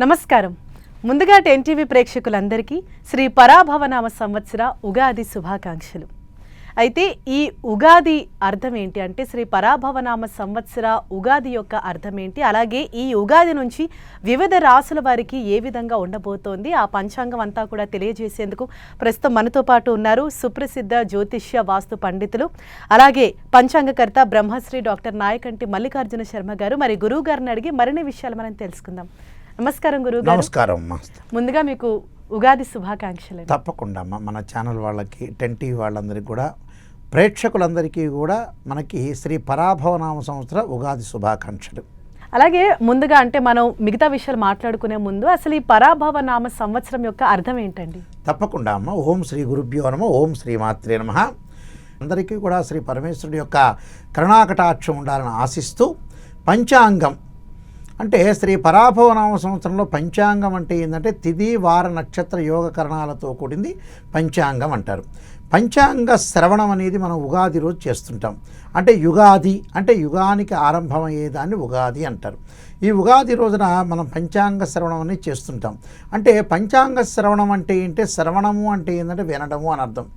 నమస్కారం. ముందుగా టెన్టీవీ ప్రేక్షకులందరికీ శ్రీ పరాభవనామ సంవత్సర ఉగాది శుభాకాంక్షలు. అయితే ఈ ఉగాది అర్థం ఏంటి అంటే శ్రీ పరాభవనామ సంవత్సర ఉగాది యొక్క అర్థం ఏంటి, అలాగే ఈ ఉగాది నుంచి వివిధ రాసుల వారికి ఏ విధంగా ఉండబోతోంది ఆ పంచాంగం అంతా కూడా తెలియజేసేందుకు ప్రస్తుతం మనతో పాటు ఉన్నారు సుప్రసిద్ధ జ్యోతిష్య వాస్తు పండితులు, అలాగే పంచాంగకర్త బ్రహ్మశ్రీ డాక్టర్ నాయకంటి మల్లికార్జున శర్మ గారు. మరి గురువు గారిని అడిగి మరిన్ని విషయాలు మనం తెలుసుకుందాం. నమస్కారం గురువు గారు. నమస్కారం. ముందుగా మీకు ఉగాది శుభాకాంక్షలు. తప్పకుండా అమ్మ, మన ఛానల్ వాళ్ళకి, టెన్టీవీ వాళ్ళందరికీ కూడా, ప్రేక్షకులందరికీ కూడా మనకి శ్రీ పరాభవనామ సంవత్సర ఉగాది శుభాకాంక్షలు. అలాగే ముందుగా అంటే మనం మిగతా విషయాలు మాట్లాడుకునే ముందు అసలు ఈ పరాభవనామ సంవత్సరం యొక్క అర్థం ఏంటండి? తప్పకుండా అమ్మ. ఓం శ్రీ గురుభ్యో నమః. ఓం శ్రీ మాత్రే నమః. అందరికీ కూడా శ్రీ పరమేశ్వరుడి యొక్క కరుణాకటాక్షం ఉండాలని ఆశిస్తూ, పంచాంగం అంటే శ్రీ పరాభవనామ సంవత్సరంలో పంచాంగం అంటే ఏంటంటే తిథి వార నక్షత్ర యోగకరణాలతో కూడింది పంచాంగం అంటారు. పంచాంగ శ్రవణం అనేది మనం ఉగాది రోజు చేస్తుంటాం. అంటే యుగాది అంటే యుగానికి ఆరంభమయ్యేదాన్ని ఉగాది అంటారు. ఈ ఉగాది రోజున మనం పంచాంగ శ్రవణం అనేది చేస్తుంటాం. అంటే పంచాంగ శ్రవణం అంటే ఏంటంటే శ్రవణము అంటే ఏంటంటే వినడము అని అర్థం.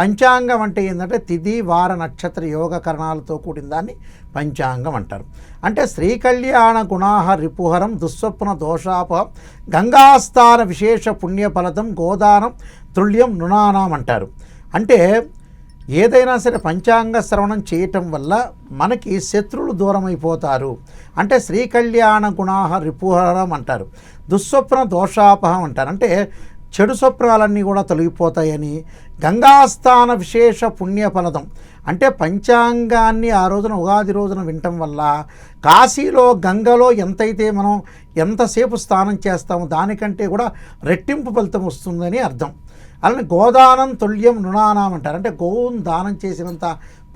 పంచాంగం అంటే ఏంటంటే తిథి వార నక్షత్ర యోగకరణాలతో కూడిన దాన్ని పంచాంగం అంటారు. అంటే శ్రీకళ్యాణ గుణాహ రిపుహరం దుస్వప్న దోషాపహం గంగాస్థాన విశేష పుణ్యఫలదం గోదానం తుల్యం నృణానాం అంటారు. అంటే ఏదైనా సరే పంచాంగ శ్రవణం చేయటం వల్ల మనకి శత్రువులు దూరం అయిపోతారు. అంటే శ్రీకళ్యాణ గుణాహ రిపుహరం అంటారు. దుస్వప్న దోషాపహం అంటారు. అంటే చెడు స్వప్నాలన్నీ కూడా తొలగిపోతాయని. గంగాస్థాన విశేష పుణ్యఫలదం అంటే పంచాంగాన్ని ఆ రోజున ఉగాది రోజున వినటం వల్ల కాశీలో గంగలో ఎంతైతే మనం ఎంతసేపు స్నానం చేస్తామో దానికంటే కూడా రెట్టింపు ఫలితం వస్తుందని అర్థం. అలానే గోదానం తుల్యం నృణానాం అంటారు. అంటే గోవును దానం చేసినంత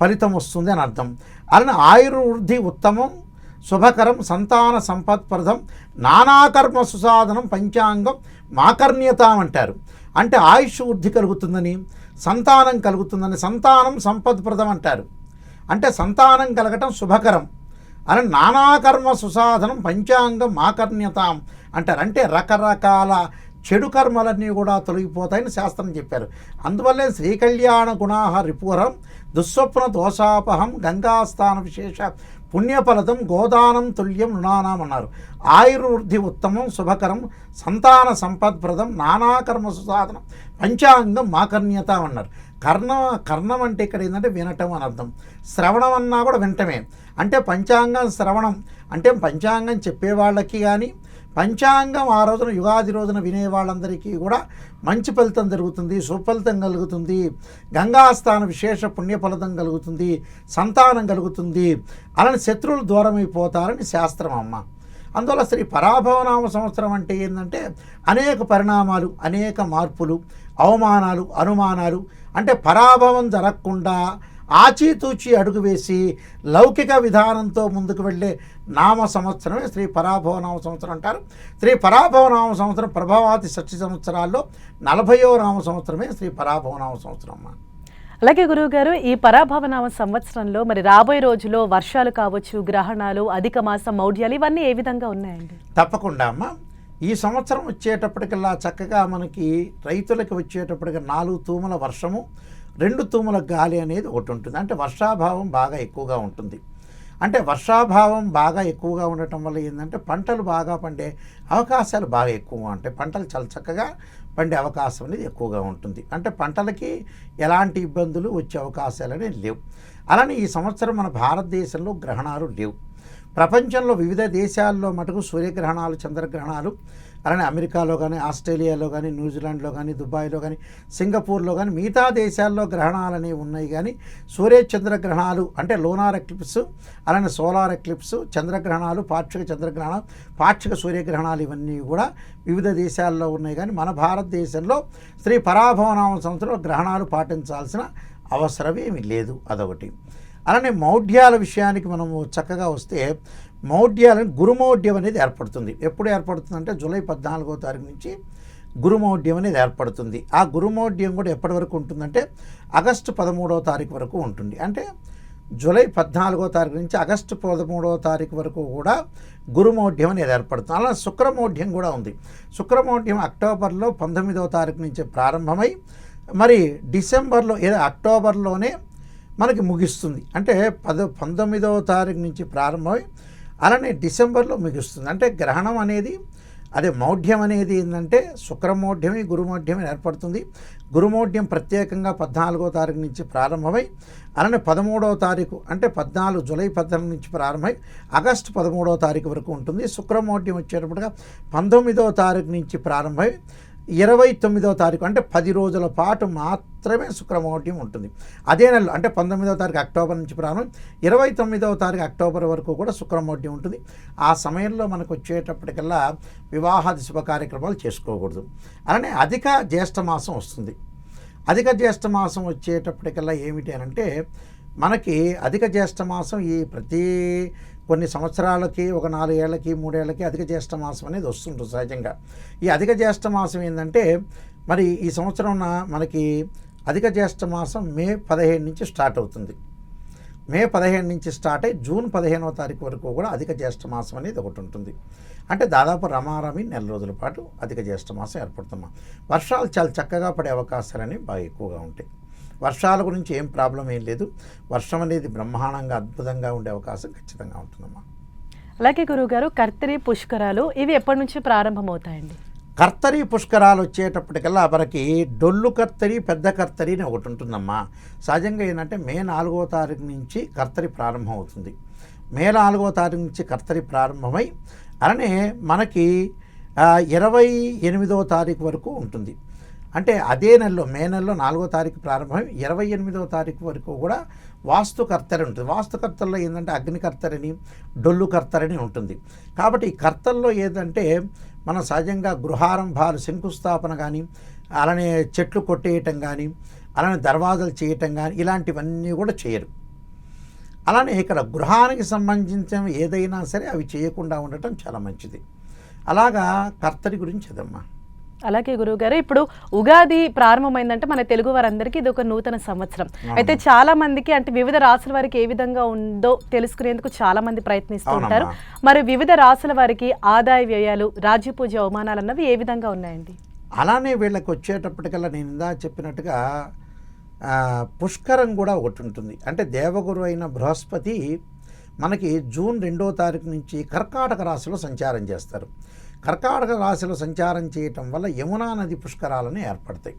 ఫలితం వస్తుంది అని అర్థం. అలానే ఆయుర్వృద్ధి ఉత్తమం శుభకరం సంతాన సంపత్ప్రదం నానాకర్మ సుసాధనం పంచాంగం మాకర్ణ్యతాం అంటారు. అంటే ఆయుష్ వృద్ధి కలుగుతుందని, సంతానం కలుగుతుందని, సంతానం సంపత్ప్రదం అంటారు. అంటే సంతానం కలగటం శుభకరం. అని నానాకర్మ సుసాధనం పంచాంగం మాకర్ణ్యతాం అంటారు. అంటే రకరకాల చెడు కర్మలన్నీ కూడా తొలగిపోతాయని శాస్త్రం చెప్పారు. అందువల్లే శ్రీకళ్యాణ గుణాహ రిపుహరం దుస్వప్న దోషాపహం గంగాస్థాన విశేష పుణ్యఫలదం గోదానం తుల్యం నృణానాం అన్నారు. ఆయుర్వృద్ధి ఉత్తమం శుభకరం సంతాన సంపత్ప్రదం నానాకర్మ సుసాధనం పంచాంగం మాకర్ణ్యత అన్నారు. కర్ణం అంటే ఇక్కడ ఏంటంటే వినటం అని అర్థం. శ్రవణం అన్నా కూడా వినటమే. అంటే పంచాంగం శ్రవణం అంటే పంచాంగం చెప్పేవాళ్ళకి కానీ పంచాంగం ఆ రోజున యుగాది రోజున వినే వాళ్ళందరికీ కూడా మంచి ఫలితం జరుగుతుంది, సుఫలితం కలుగుతుంది, గంగాస్థాన విశేష పుణ్యఫలితం కలుగుతుంది, సంతానం కలుగుతుంది, అలానే శత్రువులు దూరం అయిపోతారని శాస్త్రం అమ్మ. అందువల్ల శ్రీ పరాభవనామ సంవత్సరం అంటే ఏంటంటే అనేక పరిణామాలు, అనేక మార్పులు, అవమానాలు, అనుమానాలు, అంటే పరాభవం జరగకుండా ఆచితూచి అడుగు వేసి లౌకిక విధానంతో ముందుకు వెళ్ళే నామ సంవత్సరమే శ్రీ పరాభవనామ సంవత్సరం అంటారు. శ్రీ పరాభవనామ సంవత్సరం ప్రభావాతి 60 సంవత్సరాల్లో 40వ నామ సంవత్సరమే శ్రీ పరాభవనామ సంవత్సరం అమ్మ. అలాగే గురువుగారు, ఈ పరాభవనామ సంవత్సరంలో మరి రాబోయే రోజుల్లో వర్షాలు కావచ్చు, గ్రహణాలు, అధిక మాసం, మౌఢ్యాలు ఇవన్నీ ఏ విధంగా ఉన్నాయండి? తప్పకుండా అమ్మ. ఈ సంవత్సరం వచ్చేటప్పటికల్లా చక్కగా మనకి రైతులకు వచ్చేటప్పటికి 4 తూముల వర్షము, 2 తూముల గాలి అనేది ఒకటి ఉంటుంది. అంటే వర్షాభావం బాగా ఎక్కువగా ఉంటుంది. అంటే వర్షాభావం బాగా ఎక్కువగా ఉండటం వల్ల ఏంటంటే పంటలు బాగా పండే అవకాశాలు బాగా ఎక్కువగా ఉంటాయి. పంటలు చాలా చక్కగా పండే అవకాశం అనేది ఎక్కువగా ఉంటుంది. అంటే పంటలకి ఎలాంటి ఇబ్బందులు వచ్చే అవకాశాలు అనేవి లేవు. అలానే ఈ సంవత్సరం మన భారతదేశంలో గ్రహణాలు లేవు. ప్రపంచంలో వివిధ దేశాల్లో మటుకు సూర్యగ్రహణాలు, చంద్రగ్రహణాలు, అలానే అమెరికాలో కానీ, ఆస్ట్రేలియాలో కానీ, న్యూజిలాండ్లో కానీ, దుబాయ్లో కానీ, సింగపూర్లో కానీ మిగతా దేశాల్లో గ్రహణాలు అనేవి ఉన్నాయి. కానీ సూర్య చంద్రగ్రహణాలు అంటే లోనార్ ఎక్లిప్స్, అలానే సోలార్ ఎక్లిప్స్, చంద్రగ్రహణాలు, పాక్షిక చంద్రగ్రహణాలు, పాక్షిక సూర్యగ్రహణాలు ఇవన్నీ కూడా వివిధ దేశాల్లో ఉన్నాయి. కానీ మన భారతదేశంలో శ్రీ పరాభవనామ సంవత్సరంలో గ్రహణాలు పాటించాల్సిన అవసరం ఏమీ లేదు. అదొకటి. అలానే మౌఢ్యాల విషయానికి మనము చక్కగా వస్తే మౌఢ్యాలని గురుమౌఢ్యం అనేది ఏర్పడుతుంది. ఎప్పుడు ఏర్పడుతుందంటే జూలై 14వ తారీఖు నుంచి గురుమౌఢ్యం అనేది ఏర్పడుతుంది. ఆ గురుమౌఢ్యం కూడా ఎప్పటి వరకు ఉంటుందంటే ఆగస్టు 13వ తారీఖు వరకు ఉంటుంది. అంటే జూలై 14వ తారీఖు నుంచి ఆగస్టు 13వ తారీఖు వరకు కూడా గురుమౌఢ్యం అనేది ఏర్పడుతుంది. అలా శుక్రమౌఢ్యం కూడా ఉంది. శుక్రమౌఢ్యం అక్టోబర్లో 19వ తారీఖు నుంచి ప్రారంభమై మరి డిసెంబర్లో అక్టోబర్లోనే మనకి ముగిస్తుంది. అంటే 19వ తారీఖు నుంచి ప్రారంభమై అలానే డిసెంబర్లో ముగిస్తుంది. అంటే గ్రహణం అనేది అదే మౌఢ్యం అనేది ఏంటంటే శుక్రమౌఢ్యమే గురుమౌఢ్యమే ఏర్పడుతుంది. గురుమౌఢ్యం ప్రత్యేకంగా 14వ తారీఖు నుంచి ప్రారంభమై అలానే 13వ తారీఖు అంటే జూలై 14 నుంచి ప్రారంభమై ఆగస్టు 13వ తారీఖు వరకు ఉంటుంది. శుక్రమౌఢ్యం వచ్చేటప్పటిగా 19వ తారీఖు నుంచి ప్రారంభమై 29వ తారీఖు అంటే 10 రోజుల పాటు మాత్రమే శుక్రమౌఢ్యం ఉంటుంది. అదే నెలలో అంటే 19వ తారీఖు అక్టోబర్ నుంచి ప్రారంభం 29వ తారీఖు అక్టోబర్ వరకు కూడా శుక్రమౌఢ్యం ఉంటుంది. ఆ సమయంలో మనకు వచ్చేటప్పటికల్లా వివాహాది శుభ కార్యక్రమాలు చేసుకోకూడదు. అలానే అధిక జ్యేష్ఠ మాసం వస్తుంది. అధిక జ్యేష్ఠ మాసం వచ్చేటప్పటికల్లా ఏమిటి అని అంటే మనకి అధిక జ్యేష్ఠ మాసం ఈ ప్రతి కొన్ని సంవత్సరాలకి ఒక 4 ఏళ్ళకి 3 ఏళ్ళకి అధిక జ్యేష్ఠ మాసం అనేది వస్తుంటుంది సహజంగా. ఈ అధిక జ్యేష్ఠ మాసం ఏంటంటే మరి ఈ సంవత్సరం మనకి అధిక జ్యేష్ఠ మాసం మే 15 నుంచి స్టార్ట్ అవుతుంది. మే 15 నుంచి స్టార్ట్ అయ్యి జూన్ 15వ తారీఖు వరకు కూడా అధిక జ్యేష్ఠ మాసం అనేది ఒకటి ఉంటుంది. అంటే దాదాపు రమారమి నెల రోజుల పాటు అధిక జ్యేష్ఠ మాసం ఏర్పడుతున్నాం. వర్షాలు చాలా చక్కగా పడే అవకాశాలు అనేవి బాగా ఎక్కువగా ఉంటాయి. వర్షాల గురించి ఏం ప్రాబ్లం ఏం లేదు. వర్షం అనేది బ్రహ్మాండంగా అద్భుతంగా ఉండే అవకాశం ఖచ్చితంగా ఉంటుందమ్మా. అలాగే గురువుగారు కర్తరి పుష్కరాలు ఇవి ఎప్పటి నుంచి ప్రారంభమవుతాయండి? కర్తరి పుష్కరాలు వచ్చేటప్పటికల్లా మనకి డొల్లు కర్తరి పెద్ద కర్తరి అని ఒకటి ఉంటుందమ్మా. సహజంగా ఏంటంటే మే 4వ తారీఖు నుంచి కర్తరి ప్రారంభం అవుతుంది. మే 4వ తారీఖు నుంచి కర్తరి ప్రారంభమై అలానే మనకి 28వ తారీఖు వరకు ఉంటుంది. అంటే అదే నెలలో మే నెలలో 4వ తారీఖు ప్రారంభమై 28వ తారీఖు వరకు కూడా వాస్తు కర్తరి ఉంటుంది. వాస్తు కర్తల్లో ఏంటంటే అగ్ని కర్తరిని డొల్లు కర్తరిని ఉంటుంది. కాబట్టి ఈ కర్తల్లో ఏదంటే మనం సహజంగా గృహారంభాలు శంకుస్థాపన కానీ అలానే చెట్లు కొట్టేయటం కానీ అలానే దర్వాజాలు చేయటం కానీ ఇలాంటివన్నీ కూడా చేయరు. అలానే ఇక్కడ గృహానికి సంబంధించిన ఏదైనా సరే అవి చేయకుండా ఉండటం చాలా మంచిది. అలాగా కర్తరి గురించి అదమ్మా. అలాగే గురువుగారు ఇప్పుడు ఉగాది ప్రారంభమైందంటే మన తెలుగు వారందరికీ ఇది ఒక నూతన సంవత్సరం. అయితే చాలా మందికి అంటే వివిధ రాసుల వారికి ఏ విధంగా ఉందో తెలుసుకునేందుకు చాలా మంది ప్రయత్నిస్తూ ఉంటారు. మరి వివిధ రాసుల వారికి ఆదాయ వ్యయాలు రాజ్య పూజ అవమానాలు అన్నవి ఏ విధంగా ఉన్నాయండి? అలానే వీళ్ళకి వచ్చేటప్పటికల్లా నేను ఇందా చెప్పినట్టుగా పుష్కరం కూడా ఒకటి ఉంటుంది. అంటే దేవగురు అయిన బృహస్పతి మనకి జూన్ 2వ తారీఖు నుంచి కర్కాటక రాశిలో సంచారం చేస్తారు. కర్కాటక రాశిలో సంచారం చేయటం వల్ల యమునా నది పుష్కరాలని ఏర్పడతాయి.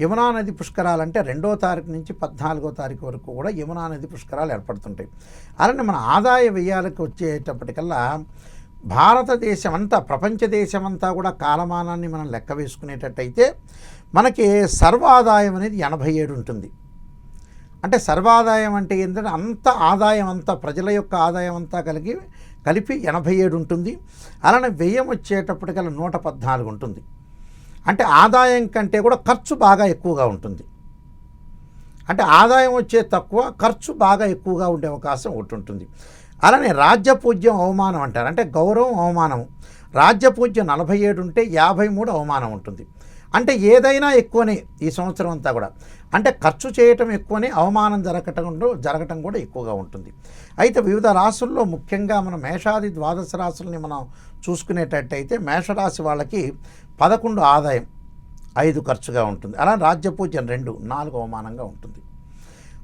యమునా నది పుష్కరాలు అంటే 2వ తారీఖు నుంచి 14వ తారీఖు వరకు కూడా యమునా నది పుష్కరాలు ఏర్పడుతుంటాయి. అలానే మన ఆదాయ వ్యయాలకు వచ్చేటప్పటికల్లా భారతదేశం అంతా ప్రపంచ దేశమంతా కూడా కాలమానాన్ని మనం లెక్క వేసుకునేటట్టయితే మనకి సర్వాదాయం అనేది 87 ఉంటుంది. అంటే సర్వాదాయం అంటే ఏంటంటే అంత ఆదాయం అంతా ప్రజల యొక్క ఆదాయం అంతా కలిపి 87 ఉంటుంది. అలానే వ్యయం వచ్చేటప్పటికల్లా 114 ఉంటుంది. అంటే ఆదాయం కంటే కూడా ఖర్చు బాగా ఎక్కువగా ఉంటుంది. అంటే ఆదాయం వచ్చే తక్కువ, ఖర్చు బాగా ఎక్కువగా ఉండే అవకాశం ఒకటి ఉంటుంది. అలానే రాజ్యపూజ్యం అవమానం అంటారు. అంటే గౌరవం అవమానం. రాజ్యపూజ్యం 47 ఉంటే 53 అవమానం ఉంటుంది. అంటే ఏదైనా ఎక్కువనే ఈ సంవత్సరం అంతా కూడా. అంటే ఖర్చు చేయటం ఎక్కువనే, అవమానం జరగటం కూడా ఎక్కువగా ఉంటుంది. అయితే వివిధ రాశుల్లో ముఖ్యంగా మనం మేషాది ద్వాదశ రాశుల్ని మనం చూసుకునేటట్టయితే మేషరాశి వాళ్ళకి 11 ఆదాయం, 5 ఖర్చుగా ఉంటుంది. అలా రాజ్యపూజ్యం 2, 4 అవమానంగా ఉంటుంది.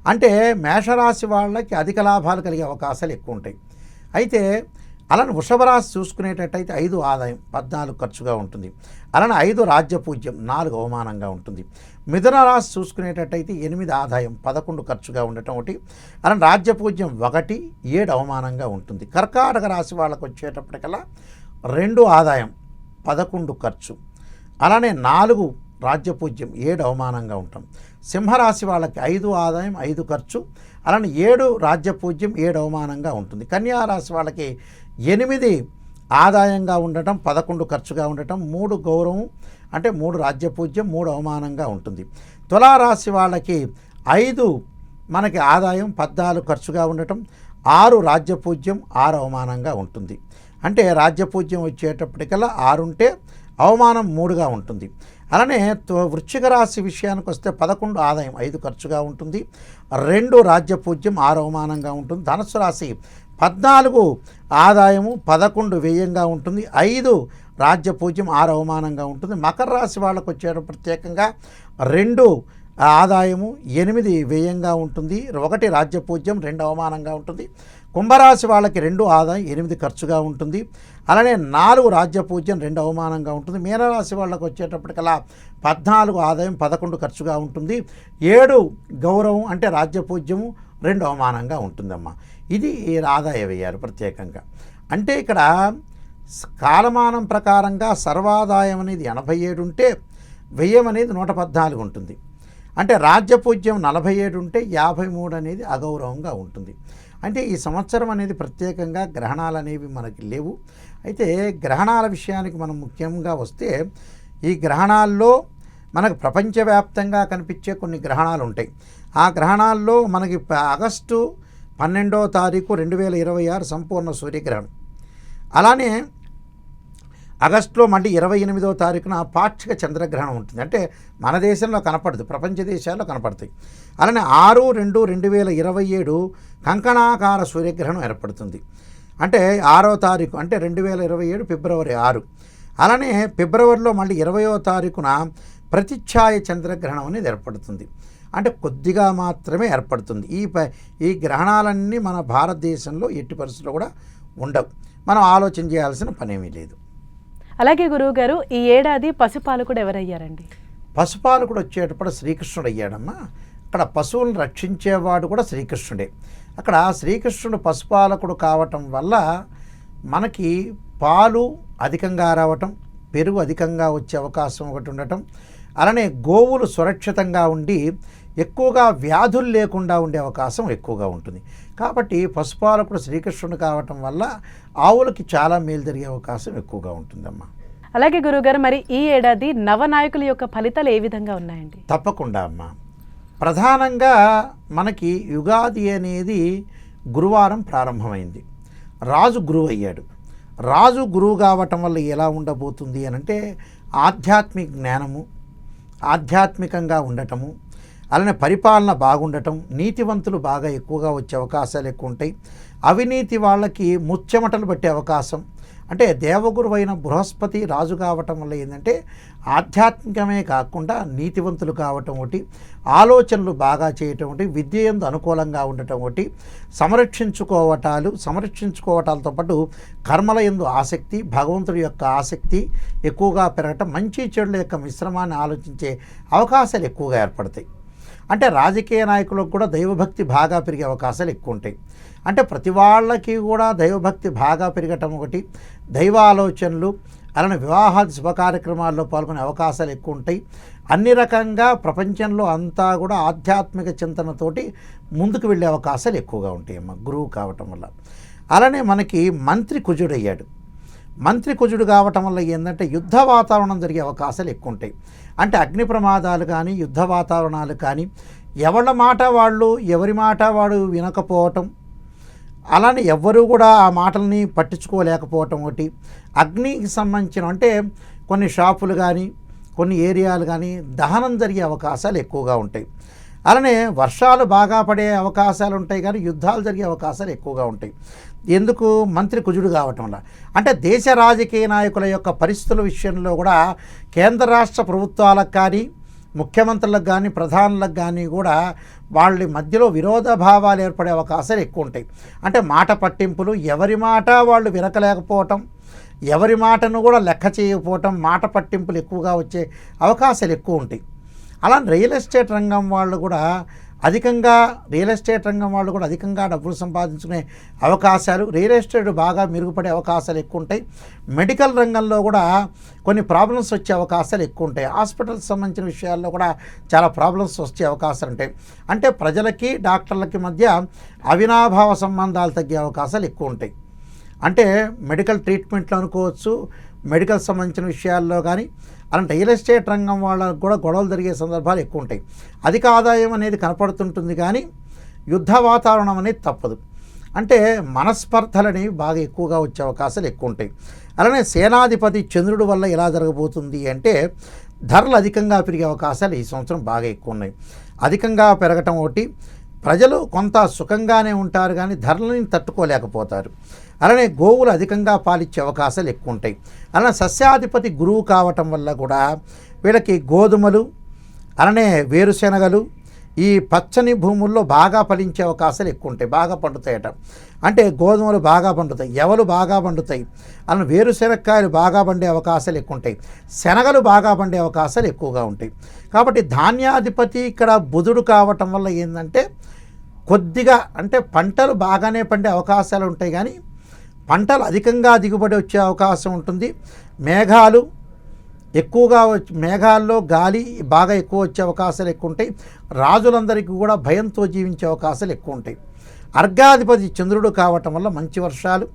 అంటే మేషరాశి వాళ్ళకి అధిక లాభాలు కలిగే అవకాశాలు ఎక్కువ ఉంటాయి. అయితే అలానే వృషభ రాశి చూసుకునేటట్టయితే 5 ఆదాయం, 14 ఖర్చుగా ఉంటుంది. అలానే 5 రాజ్యపూజ్యం, 4 అవమానంగా ఉంటుంది. మిథున రాశి చూసుకునేటట్టయితే 8 ఆదాయం, 11 ఖర్చుగా ఉండటం ఒకటి. అలానే రాజ్యపూజ్యం 1, 7 అవమానంగా ఉంటుంది. కర్కాటక రాశి వాళ్ళకు వచ్చేటప్పటికల్లా 2 ఆదాయం, 11 ఖర్చు. అలానే 4 రాజ్యపూజ్యం, 7 అవమానంగా ఉంటాం. సింహరాశి వాళ్ళకి 5 ఆదాయం, 5 ఖర్చు. అలానే 7 రాజ్యపూజ్యం, 7 అవమానంగా ఉంటుంది. కన్యారాశి వాళ్ళకి 8 ఆదాయంగా ఉండటం, 11 ఖర్చుగా ఉండటం, 3 గౌరవం అంటే 3 రాజ్యపూజ్యం, 3 అవమానంగా ఉంటుంది. తులారాశి వాళ్ళకి 5 మనకి ఆదాయం, 14 ఖర్చుగా ఉండటం, 6 రాజ్యపూజ్యం, 6 అవమానంగా ఉంటుంది. అంటే రాజ్యపూజ్యం వచ్చేటప్పటికల్లా 6 ఉంటే అవమానం 3గా ఉంటుంది. అలానే వృశ్చిక రాశి విషయానికి వస్తే 11 ఆదాయం 5 ఖర్చుగా ఉంటుంది, 2 రాజ్యపూజ్యం 6 అవమానంగా ఉంటుంది. ధనుస్సు రాశి 14 ఆదాయము 11 వ్యయంగా ఉంటుంది, 5 రాజ్యపూజ్యం 6 అవమానంగా ఉంటుంది. మకర రాశి వాళ్ళకు వచ్చేటప్పుడు ప్రత్యేకంగా 2 ఆదాయము 8 వ్యయంగా ఉంటుంది, 1 రాజ్యపూజ్యం 2 అవమానంగా ఉంటుంది. కుంభరాశి వాళ్ళకి 2 ఆదాయం 8 ఖర్చుగా ఉంటుంది, అలానే 4 రాజ్యపూజ్యం 2 అవమానంగా ఉంటుంది. మీనరాశి వాళ్ళకు వచ్చేటప్పటికల్లా 14 ఆదాయం 11 ఖర్చుగా ఉంటుంది, 7 గౌరవం అంటే రాజ్యపూజ్యము 2 అవమానంగా ఉంటుందమ్మా. ఇది ఆదాయ వ్యయాలు ప్రత్యేకంగా. అంటే ఇక్కడ కాలమానం ప్రకారంగా సర్వాదాయం అనేది 87 ఉంటే వ్యయం అనేది 114 ఉంటుంది. అంటే రాజ్యపూజ్యం 47 ఉంటే 53 అనేది అగౌరవంగా ఉంటుంది. అంటే ఈ సంవత్సరం అనేది ప్రత్యేకంగా గ్రహణాలు అనేవి మనకి లేవు. అయితే గ్రహణాల విషయానికి మనం ముఖ్యంగా వస్తే ఈ గ్రహణాల్లో మనకు ప్రపంచవ్యాప్తంగా కనిపించే కొన్ని గ్రహణాలు ఉంటాయి. ఆ గ్రహణాల్లో మనకి ఆగస్టు 12వ తారీఖు 2026 సంపూర్ణ సూర్యగ్రహణం. అలానే ఆగస్టులో మళ్ళీ 28వ తారీఖున పాక్షిక చంద్రగ్రహణం ఉంటుంది. అంటే మన దేశంలో కనపడదు, ప్రపంచ దేశాల్లో కనపడతాయి. అలానే 6/2/2027 కంకణాకార సూర్యగ్రహణం ఏర్పడుతుంది. అంటే 6వ తారీఖు అంటే 2027 ఫిబ్రవరి 6. అలానే ఫిబ్రవరిలో మళ్ళీ 20వ తారీఖున ప్రతిఛాయ చంద్రగ్రహణం అనేది ఏర్పడుతుంది. అంటే కొద్దిగా మాత్రమే ఏర్పడుతుంది. ఈ గ్రహణాలన్నీ మన భారతదేశంలో ఎట్టి పరిస్థితుల్లో కూడా ఉండవు. మనం ఆలోచన చేయాల్సిన పనేమీ లేదు. అలాగే గురువుగారు, ఈ ఏడాది పశుపాలకుడు ఎవరయ్యారండి? పశుపాలకుడు వచ్చేటప్పుడు శ్రీకృష్ణుడు అయ్యాడమ్మా. అక్కడ పశువులను రక్షించేవాడు కూడా శ్రీకృష్ణుడే. అక్కడ శ్రీకృష్ణుడు పశుపాలకుడు కావటం వల్ల మనకి పాలు అధికంగా రావటం, పెరుగు అధికంగా వచ్చే అవకాశం ఒకటి ఉండటం, అలానే గోవులు సురక్షితంగా ఉండి ఎక్కువగా వ్యాధులు లేకుండా ఉండే అవకాశం ఎక్కువగా ఉంటుంది. కాబట్టి పశుపాలకుడు శ్రీకృష్ణుడు కావటం వల్ల ఆవులకి చాలా మేలు జరిగే అవకాశం ఎక్కువగా ఉంటుందమ్మా. అలాగే గురువుగారు, మరి ఈ ఏడాది నవనాయకుల యొక్క ఫలితాలు ఏ విధంగా ఉన్నాయండి? తప్పకుండా అమ్మా. ప్రధానంగా మనకి యుగాది అనేది గురువారం ప్రారంభమైంది. రాజు గురువు అయ్యాడు. రాజు గురువు కావటం వల్ల ఎలా ఉండబోతుంది అని అంటే ఆధ్యాత్మిక జ్ఞానము, ఆధ్యాత్మికంగా ఉండటము, అలానే పరిపాలన బాగుండటం, నీతివంతులు బాగా ఎక్కువగా వచ్చే అవకాశాలు ఎక్కువ ఉంటాయి. అవినీతి వాళ్ళకి ముచ్చెమటలు పట్టే అవకాశం. అంటే దేవగురు అయిన బృహస్పతి రాజు కావటం వల్ల ఏంటంటే ఆధ్యాత్మికమే కాకుండా నీతివంతులు కావటం ఒకటి, ఆలోచనలు బాగా చేయటం ఒకటి, విద్య యందు అనుకూలంగా ఉండటం ఒకటి, సంరక్షించుకోవటాలతో పాటు కర్మల యందు ఆసక్తి, భగవంతుడి యొక్క ఆసక్తి ఎక్కువగా పెరగటం, మంచి చెడుల యొక్క మిశ్రమాన్ని ఆలోచించే అవకాశాలు ఎక్కువగా ఏర్పడతాయి. అంటే రాజకీయ నాయకులకు కూడా దైవభక్తి బాగా పెరిగే అవకాశాలు ఎక్కువ ఉంటాయి. అంటే ప్రతి వాళ్ళకి కూడా దైవభక్తి బాగా పెరగటం ఒకటి, దైవ ఆలోచనలు, అలానే వివాహాది శుభ కార్యక్రమాల్లో పాల్గొనే అవకాశాలు ఎక్కువ ఉంటాయి. అన్ని రకంగా ప్రపంచంలో అంతా కూడా ఆధ్యాత్మిక చింతనతోటి ముందుకు వెళ్ళే అవకాశాలు ఎక్కువగా ఉంటాయి అమ్మ గురువు కావటం వల్ల. అలానే మనకి మంత్రి కుజుడయ్యాడు. మంత్రి కుజుడు కావటం వల్ల ఏంటంటే యుద్ధ వాతావరణం జరిగే అవకాశాలు ఎక్కువ ఉంటాయి. అంటే అగ్ని ప్రమాదాలు కానీ, యుద్ధ వాతావరణాలు కానీ, ఎవరి మాట వాడు వినకపోవటం, అలానే ఎవ్వరూ కూడా ఆ మాటల్ని పట్టించుకోలేకపోవటం ఒకటి, అగ్నికి సంబంధించిన అంటే కొన్ని షాపులు కానీ, కొన్ని ఏరియాలు కానీ దహనం జరిగే అవకాశాలు ఎక్కువగా ఉంటాయి. అలానే వర్షాలు బాగా పడే అవకాశాలు ఉంటాయి కానీ యుద్ధాలు జరిగే అవకాశాలు ఎక్కువగా ఉంటాయి. ఎందుకు? మంత్రి కుజుడు కావటం వల్ల. అంటే దేశ రాజకీయ నాయకుల యొక్క పరిస్థితుల విషయంలో కూడా కేంద్ర రాష్ట్ర ప్రభుత్వాలకు కానీ, ముఖ్యమంత్రులకు కానీ, ప్రధానులకు కానీ కూడా వాళ్ళ మధ్యలో విరోధ భావాలు ఏర్పడే అవకాశాలు ఎక్కువ ఉంటాయి. అంటే మాట పట్టింపులు, ఎవరి మాట వాళ్ళు వినకలేకపోవటం, ఎవరి మాటను కూడా లెక్క చేయకపోవటం, మాట పట్టింపులు ఎక్కువగా వచ్చే అవకాశాలు ఎక్కువ ఉంటాయి. అలా రియల్ ఎస్టేట్ రంగం వాళ్ళు కూడా అధికంగా డబ్బులు సంపాదించుకునే అవకాశాలు, రియల్ ఎస్టేట్ బాగా మెరుగుపడే అవకాశాలు ఎక్కువ ఉంటాయి. మెడికల్ రంగంలో కూడా కొన్ని ప్రాబ్లమ్స్ వచ్చే అవకాశాలు ఎక్కువ ఉంటాయి. హాస్పిటల్కి సంబంధించిన విషయాల్లో కూడా చాలా ప్రాబ్లమ్స్ వచ్చే అవకాశాలు ఉంటాయి. అంటే ప్రజలకి డాక్టర్లకి మధ్య అవినాభావ సంబంధాలు తగ్గే అవకాశాలు ఎక్కువ ఉంటాయి. అంటే మెడికల్ ట్రీట్మెంట్లు అనుకోవచ్చు, మెడికల్ సంబంధించిన విషయాల్లో కానీ, అలాంటి రియల్ ఎస్టేట్ రంగం వాళ్ళకు కూడా గొడవలు జరిగే సందర్భాలు ఎక్కువ ఉంటాయి. అధిక ఆదాయం అనేది కనపడుతుంటుంది కానీ యుద్ధ వాతావరణం అనేది తప్పదు. అంటే మనస్పర్ధలు అనేవి బాగా ఎక్కువగా వచ్చే అవకాశాలు ఎక్కువ ఉంటాయి. అలానే సేనాధిపతి చంద్రుడి వల్ల ఎలా జరగబోతుంది అంటే ధరలు అధికంగా పెరిగే అవకాశాలు ఈ సంవత్సరం బాగా ఎక్కువ ఉన్నాయి. అధికంగా పెరగటం ఒకటి, ప్రజలు కొంత సుఖంగానే ఉంటారు కానీ ధరలని తట్టుకోలేకపోతారు. అలానే గోవులు అధికంగా పాలిచ్చే అవకాశాలు ఎక్కువ ఉంటాయి. అలానే సస్యాధిపతి గురువు కావటం వల్ల కూడా వీళ్ళకి గోధుమలు, అలానే వేరుశెనగలు, ఈ పచ్చని భూముల్లో బాగా ఫలించే అవకాశాలు ఎక్కువ ఉంటాయి. బాగా పండుతాయట, అంటే గోధుమలు బాగా పండుతాయి, ఎవలు బాగా పండుతాయి, అలా వేరుశెనక్కాయలు బాగా పండే అవకాశాలు ఎక్కువ ఉంటాయి, శనగలు బాగా పండే అవకాశాలు ఎక్కువగా ఉంటాయి. కాబట్టి ధాన్యాధిపతి ఇక్కడ బుధుడు కావటం వల్ల ఏంటంటే కొద్దిగా అంటే పంటలు బాగానే పండే అవకాశాలు ఉంటాయి కానీ పంటలు అధికంగా దిగుబడి వచ్చే అవకాశం ఉంటుంది. మేఘాలు ఎక్కువగా మేఘాల్లో గాలి బాగా ఎక్కువ వచ్చే అవకాశాలు ఎక్కువ ఉంటాయి. రాజులందరికీ కూడా భయంతో జీవించే అవకాశాలు ఎక్కువ ఉంటాయి. అర్ఘాధిపతి చంద్రుడు కావటం వల్ల మంచి వర్షాలు,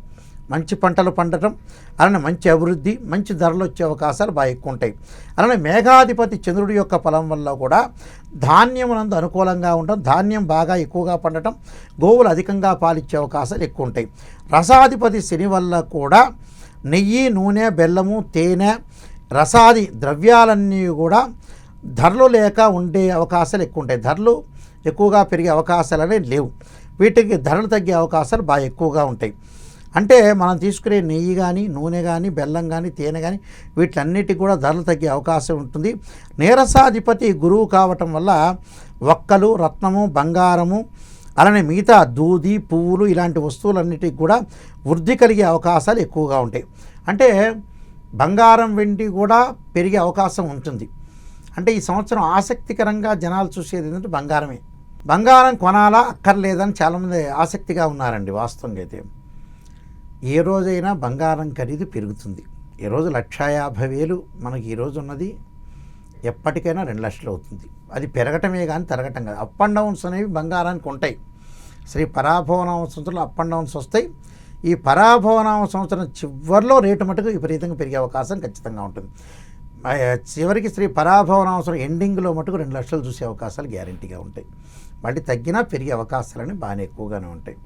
మంచి పంటలు పండటం, అలానే మంచి అభివృద్ధి, మంచి ధరలు వచ్చే అవకాశాలు బాగా ఎక్కువ ఉంటాయి. అలానే మేఘాధిపతి చంద్రుడి యొక్క ఫలం వల్ల కూడా ధాన్యమునందు అనుకూలంగా ఉండటం, ధాన్యం బాగా ఎక్కువగా పండటం, గోవులు అధికంగా పాలిచ్చే అవకాశాలు ఎక్కువ ఉంటాయి. రసాధిపతి శని వల్ల కూడా నెయ్యి, నూనె, బెల్లము, తేనె, రసాది ద్రవ్యాలన్నీ కూడా ధరలు లేక ఉండే అవకాశాలు ఎక్కువ ఉంటాయి. ధరలు ఎక్కువగా పెరిగే అవకాశాలు అనేవి లేవు. వీటికి ధరలు తగ్గే అవకాశాలు బాగా ఎక్కువగా ఉంటాయి. అంటే మనం తీసుకునే నెయ్యి కానీ, నూనె కానీ, బెల్లం కానీ, తేనె కానీ వీటిలన్నిటికి కూడా ధరలు తగ్గే అవకాశం ఉంటుంది. నీరసాధిపతి గురువు కావటం వల్ల ఒక్కలు, రత్నము, బంగారము, అలానే మిగతా దూది, పువ్వులు ఇలాంటి వస్తువులన్నిటికి కూడా వృద్ధి కలిగే అవకాశాలు ఎక్కువగా ఉంటాయి. అంటే బంగారం, వెండి కూడా పెరిగే అవకాశం ఉంటుంది. అంటే ఈ సంవత్సరం ఆసక్తికరంగా జనాలు చూసేది ఏంటంటే బంగారమే. బంగారం కొనాలా అక్కర్లేదని చాలామంది ఆసక్తిగా ఉన్నారండి. వాస్తవంగా అయితే ఏ రోజైనా బంగారం ఖరీదు పెరుగుతుంది. ఈ రోజు 1,50,000 మనకి ఈరోజు ఉన్నది, ఎప్పటికైనా 2 లక్షలు అవుతుంది. అది పెరగటమే కానీ తరగటం కాదు. అప్ అండ్ డౌన్స్ అనేవి బంగారానికి ఉంటాయి. శ్రీ పరాభవనామ సంవత్సరంలో అప్ అండ్ డౌన్స్ వస్తాయి. ఈ పరాభవనామ సంవత్సరం చివరిలో రేటు మటుకు విపరీతంగా పెరిగే అవకాశం ఖచ్చితంగా ఉంటుంది. చివరికి శ్రీ పరాభవనామ సంవత్సరం ఎండింగ్లో మటుకు 2 లక్షలు చూసే అవకాశాలు గ్యారంటీగా ఉంటాయి. మళ్ళీ తగ్గినా పెరిగే అవకాశాలని బాగానే ఎక్కువగానే ఉంటాయి.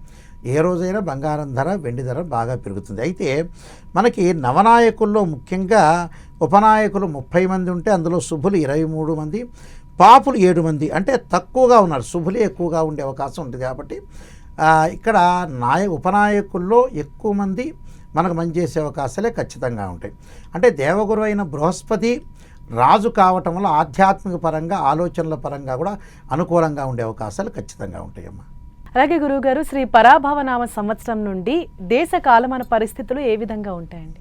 ఏ రోజైనా బంగారం ధర, వెండి ధర బాగా పెరుగుతుంది. అయితే మనకి నవనాయకుల్లో ముఖ్యంగా ఉపనాయకులు 30 మంది ఉంటే అందులో శుభులు 23 మంది, పాపులు 7 మంది, అంటే తక్కువగా ఉన్నారు. శుభులే ఎక్కువగా ఉండే అవకాశం ఉంటుంది. కాబట్టి ఇక్కడ ఉపనాయకుల్లో ఎక్కువ మంది మనకు మంచి చేసే అవకాశాలే ఖచ్చితంగా ఉంటాయి. అంటే దేవగురు అయిన బృహస్పతి రాజు కావటం వల్ల ఆధ్యాత్మిక పరంగా, ఆలోచనల పరంగా కూడా అనుకూలంగా ఉండే అవకాశాలు ఖచ్చితంగా ఉంటాయమ్మా. అలాగే గురువుగారు, శ్రీ పరాభవనామ సంవత్సరం నుండి దేశ కాలమాన పరిస్థితులు ఏ విధంగా ఉంటాయండి?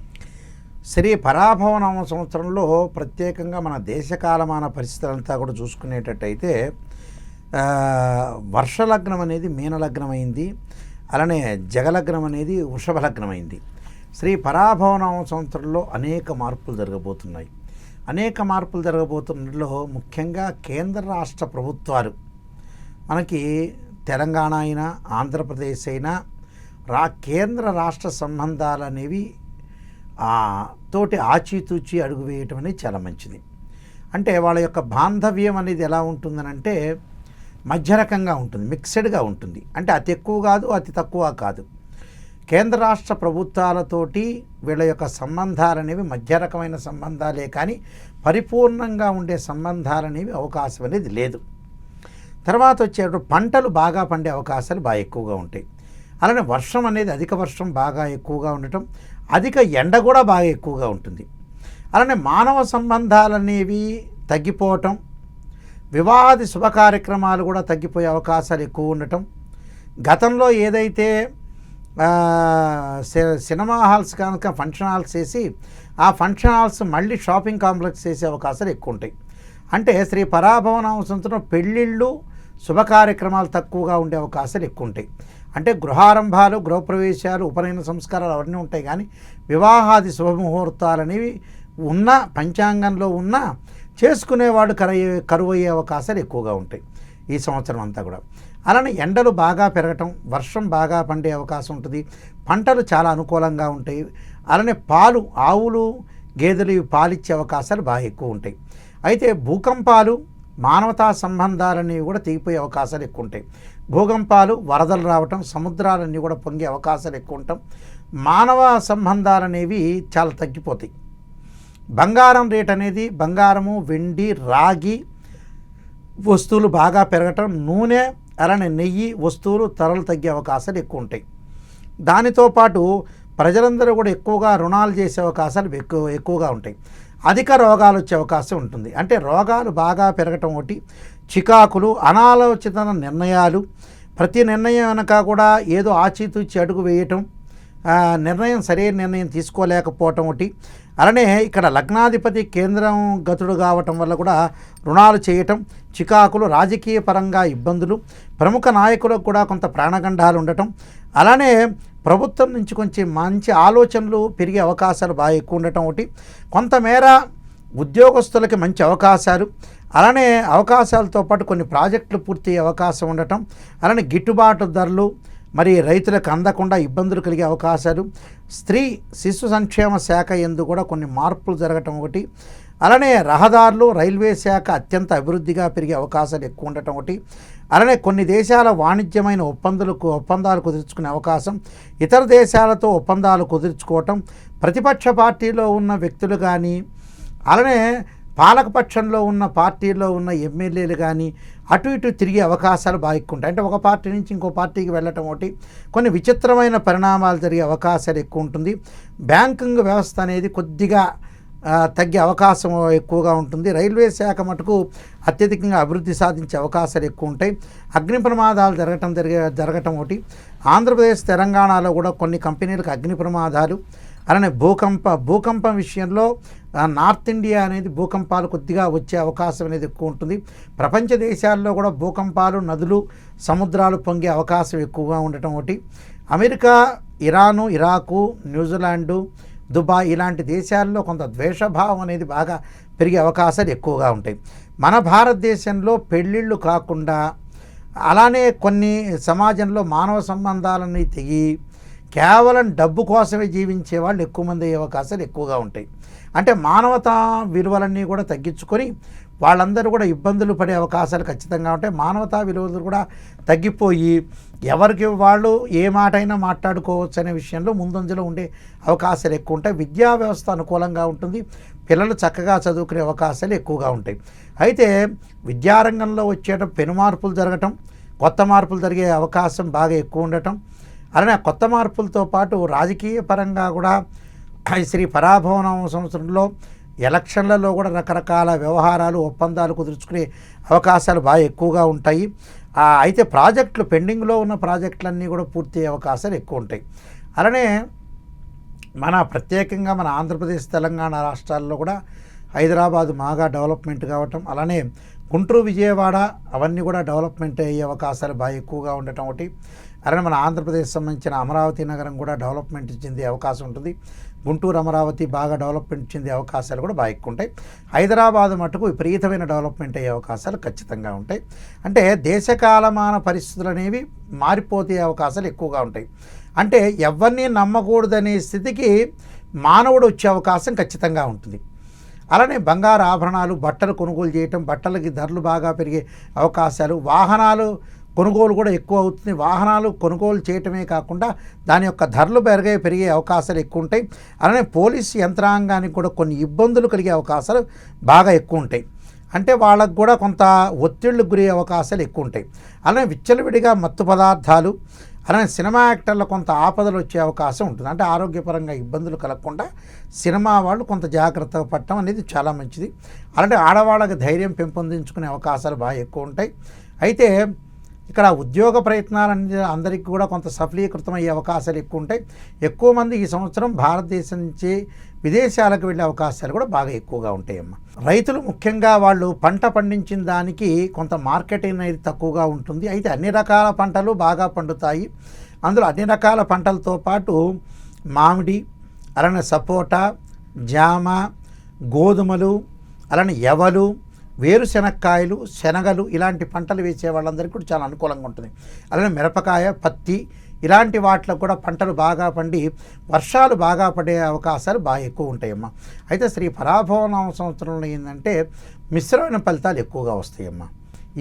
శ్రీ పరాభవనామ సంవత్సరంలో ప్రత్యేకంగా మన దేశకాలమాన పరిస్థితులంతా కూడా చూసుకునేటట్టయితే వర్షలగ్నం అనేది మీనలగ్నం అయింది, అలానే జగలగ్నం అనేది వృషభ లగ్నం అయింది. శ్రీ పరాభవనామ సంవత్సరంలో అనేక మార్పులు జరగబోతున్నాయి. అనేక మార్పులు జరగబోతున్నలో ముఖ్యంగా కేంద్ర రాష్ట్ర ప్రభుత్వాలు, మనకి తెలంగాణ అయినా ఆంధ్రప్రదేశ్ అయినా కేంద్ర రాష్ట్ర సంబంధాలు అనేవి తోటి ఆచితూచి అడుగు వేయటం అనేది చాలా మంచిది. అంటే వాళ్ళ యొక్క బాంధవ్యం అనేది ఎలా ఉంటుందనంటే మధ్య రకంగా ఉంటుంది, మిక్స్డ్గా ఉంటుంది. అంటే అతి ఎక్కువ కాదు, అతి తక్కువ కాదు. కేంద్ర రాష్ట్ర ప్రభుత్వాలతోటి వీళ్ళ యొక్క సంబంధాలు అనేవి మధ్య రకమైన సంబంధాలే కానీ పరిపూర్ణంగా ఉండే సంబంధాలు అనేవి అవకాశం అనేది లేదు. తర్వాత వచ్చేటప్పుడు పంటలు బాగా పండే అవకాశాలు బాగా ఎక్కువగా ఉంటాయి. అలానే వర్షం అనేది అధిక వర్షం బాగా ఎక్కువగా ఉండటం, అధిక ఎండ కూడా బాగా ఎక్కువగా ఉంటుంది. అలానే మానవ సంబంధాలు అనేవి తగ్గిపోవటం, వివాహాది శుభ కార్యక్రమాలు కూడా తగ్గిపోయే అవకాశాలు ఎక్కువ ఉండటం, గతంలో ఏదైతే సినిమా హాల్స్ కనుక ఫంక్షన్ హాల్స్ చేసి ఆ ఫంక్షన్ హాల్స్ మళ్ళీ షాపింగ్ కాంప్లెక్స్ చేసే అవకాశాలు ఎక్కువ ఉంటాయి. అంటే శ్రీ పరాభవనామ సంవత్సరం పెళ్ళిళ్ళు, శుభ కార్యక్రమాలు తక్కువగా ఉండే అవకాశాలు ఎక్కువ ఉంటాయి. అంటే గృహారంభాలు, గృహప్రవేశాలు, ఉపనయన సంస్కారాలు అవన్నీ ఉంటాయి కానీ వివాహాది శుభముహూర్తాలు అనేవి ఉన్న పంచాంగంలో ఉన్న చేసుకునేవాడు కరువు అయ్యే అవకాశాలు ఎక్కువగా ఉంటాయి ఈ సంవత్సరం అంతా కూడా. అలానే ఎండలు బాగా పెరగటం, వర్షం బాగా పండే అవకాశం ఉంటుంది, పంటలు చాలా అనుకూలంగా ఉంటాయి. అలానే పాలు, ఆవులు, గేదెలు పాలిచ్చే అవకాశాలు బాగా ఎక్కువ ఉంటాయి. అయితే భూకంపాలు, మానవతా సంబంధాలన్నీ కూడా తెగిపోయే అవకాశాలు ఎక్కువ ఉంటాయి. భూకంపాలు, వరదలు రావటం, సముద్రాలన్నీ కూడా పొంగే అవకాశాలు ఎక్కువ ఉండటం, మానవ సంబంధాలు అనేవి చాలా తగ్గిపోతాయి. బంగారం రేట్ అనేది బంగారము, వెండి, రాగి వస్తువులు బాగా పెరగటం, నూనె అలానే నెయ్యి వస్తువులు ధరలు తగ్గే అవకాశాలు ఎక్కువ ఉంటాయి. దానితో పాటు ప్రజలందరూ కూడా ఎక్కువగా రుణాలు చేసే అవకాశాలు ఎక్కువగా ఉంటాయి. అధిక రోగాలు వచ్చే అవకాశం ఉంటుంది. అంటే రోగాలు బాగా పెరగటం ఒకటి, చికాకులు, అనాలోచిత నిర్ణయాలు, ప్రతి నిర్ణయం వెనక కూడా ఏదో ఆచితూచి అడుగు వేయటం, నిర్ణయం సరైన నిర్ణయం తీసుకోలేకపోవటం ఒకటి. అలానే ఇక్కడ లగ్నాధిపతి కేంద్రం గతుడు కావటం వల్ల కూడా రుణాలు చేయటం, చికాకులు, రాజకీయ పరంగా ఇబ్బందులు, ప్రముఖ నాయకులకు కూడా కొంత ప్రాణగండాలు ఉండటం, అలానే ప్రభుత్వం నుంచి కొంచెం మంచి ఆలోచనలు పెరిగే అవకాశాలు బాగా ఎక్కువ ఉండటం ఒకటి. కొంతమేర ఉద్యోగస్తులకి మంచి అవకాశాలు, అలానే అవకాశాలతో పాటు కొన్ని ప్రాజెక్టులు పూర్తి అవకాశం ఉండటం, అలానే గిట్టుబాటు ధరలు, మరి రైతులకు అందకుండా ఇబ్బందులు కలిగే అవకాశాలు, స్త్రీ శిశు సంక్షేమ శాఖ యందు కూడా కొన్ని మార్పులు జరగటం ఒకటి, అలానే రహదారులు, రైల్వే శాఖ అత్యంత అభివృద్ధిగా పెరిగే అవకాశాలు ఎక్కువ ఉండటం ఒకటి, అలానే కొన్ని దేశాల వాణిజ్యమైన ఒప్పందాలు కుదుర్చుకునే అవకాశం, ఇతర దేశాలతో ఒప్పందాలు కుదుర్చుకోవటం, ప్రతిపక్ష పార్టీలో ఉన్న వ్యక్తులు కానీ అలానే పాలకపక్షంలో ఉన్న పార్టీలో ఉన్న ఎమ్మెల్యేలు కానీ అటు ఇటు తిరిగే అవకాశాలు బాగా ఎక్కువ ఉంటాయి. అంటే ఒక పార్టీ నుంచి ఇంకో పార్టీకి వెళ్ళటం ఒకటి, కొన్ని విచిత్రమైన పరిణామాలు జరిగే అవకాశాలు ఎక్కువ ఉంటుంది. బ్యాంకింగ్ వ్యవస్థ అనేది కొద్దిగా తగ్గే అవకాశం ఎక్కువగా ఉంటుంది. రైల్వే శాఖ మటుకు అత్యధికంగా అభివృద్ధి సాధించే అవకాశాలు ఎక్కువ ఉంటాయి. అగ్ని ప్రమాదాలు జరగటం ఒకటి. ఆంధ్రప్రదేశ్, తెలంగాణలో కూడా కొన్ని కంపెనీలకు అగ్ని ప్రమాదాలు, అలానే భూకంపం విషయంలో నార్త్ ఇండియా అనేది భూకంపాలు కొద్దిగా వచ్చే అవకాశం అనేది ఎక్కువ ఉంటుంది. ప్రపంచ దేశాల్లో కూడా భూకంపాలు, నదులు, సముద్రాలు పొంగే అవకాశం ఎక్కువగా ఉండటం ఒకటి. America, Iran, Iraq, New Zealand, Dubai ఇలాంటి దేశాల్లో కొంత ద్వేషభావం అనేది బాగా పెరిగే అవకాశాలు ఎక్కువగా ఉంటాయి. మన భారతదేశంలో పెళ్ళిళ్ళు కాకుండా అలానే కొన్ని సమాజంలో మానవ సంబంధాలని తెగి కేవలం డబ్బు కోసమే జీవించే వాళ్ళు ఎక్కువ మంది అయ్యే అవకాశాలు ఎక్కువగా ఉంటాయి. అంటే మానవతా విలువలన్నీ కూడా తగ్గించుకొని వాళ్ళందరూ కూడా ఇబ్బందులు పడే అవకాశాలు ఖచ్చితంగా ఉంటాయి. మానవతా విలువలు కూడా తగ్గిపోయి ఎవరికి వాళ్ళు ఏ మాట అయినా మాట్లాడుకోవచ్చు అనే విషయంలో ముందంజలో ఉండే అవకాశాలు ఎక్కువ ఉంటాయి. విద్యా వ్యవస్థ అనుకూలంగా ఉంటుంది. పిల్లలు చక్కగా చదువుకునే అవకాశాలు ఎక్కువగా ఉంటాయి. అయితే విద్యారంగంలో వచ్చేట పెను మార్పులు జరగటం, కొత్త మార్పులు జరిగే అవకాశం బాగా ఎక్కువ ఉండటం, అలానే కొత్త మార్పులతో పాటు రాజకీయ పరంగా కూడా శ్రీ పరాభవనామ సంవత్సరంలో ఎలక్షన్లలో కూడా రకరకాల వ్యవహారాలు, ఒప్పందాలు కుదుర్చుకునే అవకాశాలు బాగా ఎక్కువగా ఉంటాయి. అయితే ప్రాజెక్టులు పెండింగ్లో ఉన్న ప్రాజెక్టులన్నీ కూడా పూర్తి అయ్యే అవకాశాలు ఎక్కువ ఉంటాయి. అలానే ప్రత్యేకంగా మన ఆంధ్రప్రదేశ్, తెలంగాణ రాష్ట్రాల్లో కూడా హైదరాబాదు బాగా డెవలప్మెంట్ కావటం, అలానే గుంటూరు, విజయవాడ అవన్నీ కూడా డెవలప్మెంట్ అయ్యే అవకాశాలు బాగా ఎక్కువగా ఉండటం ఒకటి. అలానే మన ఆంధ్రప్రదేశ్ సంబంధించిన అమరావతి నగరం కూడా డెవలప్మెంట్ చెందే అవకాశం ఉంటుంది. గుంటూరు, అమరావతి బాగా డెవలప్మెంట్ చెందే అవకాశాలు కూడా బాగా ఎక్కువ ఉంటాయి. హైదరాబాద్ మటుకు విపరీతమైన డెవలప్మెంట్ అయ్యే అవకాశాలు ఖచ్చితంగా ఉంటాయి. అంటే దేశకాలమాన పరిస్థితులు అనేవి మారిపోతే అవకాశాలు ఎక్కువగా ఉంటాయి. అంటే ఎవరిని నమ్మకూడదనే స్థితికి మానవుడు వచ్చే అవకాశం ఖచ్చితంగా ఉంటుంది. అలానే బంగారు ఆభరణాలు, బట్టలు కొనుగోలు చేయటం, బట్టలకి ధరలు బాగా పెరిగే అవకాశాలు, వాహనాలు కొనుగోలు కూడా ఎక్కువ అవుతుంది. వాహనాలు కొనుగోలు చేయటమే కాకుండా దాని యొక్క ధరలు పెరిగే అవకాశాలు ఎక్కువ ఉంటాయి. అలానే పోలీసు యంత్రాంగానికి కూడా కొన్ని ఇబ్బందులు కలిగే అవకాశాలు బాగా ఎక్కువ ఉంటాయి. అంటే వాళ్ళకు కూడా కొంత ఒత్తిళ్లకు గురయ్యే అవకాశాలు ఎక్కువ ఉంటాయి. అలానే విచ్చలవిడిగా మత్తు పదార్థాలు, అలానే సినిమా యాక్టర్లు కొంత ఆపదలు వచ్చే అవకాశం ఉంటుంది. అంటే ఆరోగ్యపరంగా ఇబ్బందులు కలగకుండా సినిమా వాళ్ళు కొంత జాగ్రత్తగా పడటం అనేది చాలా మంచిది. అలాంటి ఆడవాళ్ళకి ధైర్యం పెంపొందించుకునే అవకాశాలు బాగా ఎక్కువ ఉంటాయి. అయితే ఇక్కడ ఉద్యోగ ప్రయత్నాలు అందరికీ కూడా కొంత సఫలీకృతం అయ్యే అవకాశాలు ఎక్కువ ఉంటాయి. ఎక్కువ మంది ఈ సంవత్సరం భారతదేశం నుంచి విదేశాలకు వెళ్ళే అవకాశాలు కూడా బాగా ఎక్కువగా ఉంటాయమ్మ. రైతులు ముఖ్యంగా వాళ్ళు పంట పండించిన దానికి కొంత మార్కెటింగ్ అనేది తక్కువగా ఉంటుంది. అయితే అన్ని రకాల పంటలు బాగా పండుతాయి. అందులో అన్ని రకాల పంటలతో పాటు మామిడి, అలానే సపోటా, జామ, గోధుమలు, అలానే ఎవలు, వేరుశెనక్కాయలు, శనగలు ఇలాంటి పంటలు వేసే వాళ్ళందరికీ కూడా చాలా అనుకూలంగా ఉంటుంది. అలానే మిరపకాయ, పత్తి ఇలాంటి వాటిలో కూడా పంటలు బాగా పండి వర్షాలు బాగా పడే అవకాశాలు బాగా ఎక్కువ ఉంటాయమ్మా. అయితే శ్రీ పరాభవనామ సంవత్సరంలో ఏంటంటే మిశ్రమైన ఫలితాలు ఎక్కువగా వస్తాయమ్మా.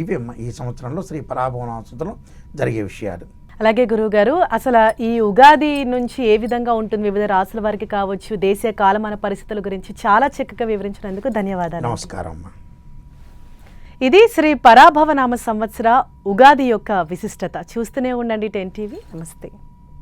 ఇవి అమ్మ ఈ సంవత్సరంలో శ్రీ పరాభవనామ సంవత్సరం జరిగే విషయాలు. అలాగే గురువుగారు, అసలు ఈ ఉగాది నుంచి ఏ విధంగా ఉంటుంది, వివిధ రాసుల వారికి కావచ్చు, దేశీయ కాలమాన పరిస్థితుల గురించి చాలా చక్కగా వివరించినందుకు ధన్యవాదాలు. నమస్కారం అమ్మా. ఇది శ్రీ పరాభవనామ సంవత్సర ఉగాది యొక్క విశిష్టత. చూస్తూనే ఉండండి 10 టీవీ. నమస్తే.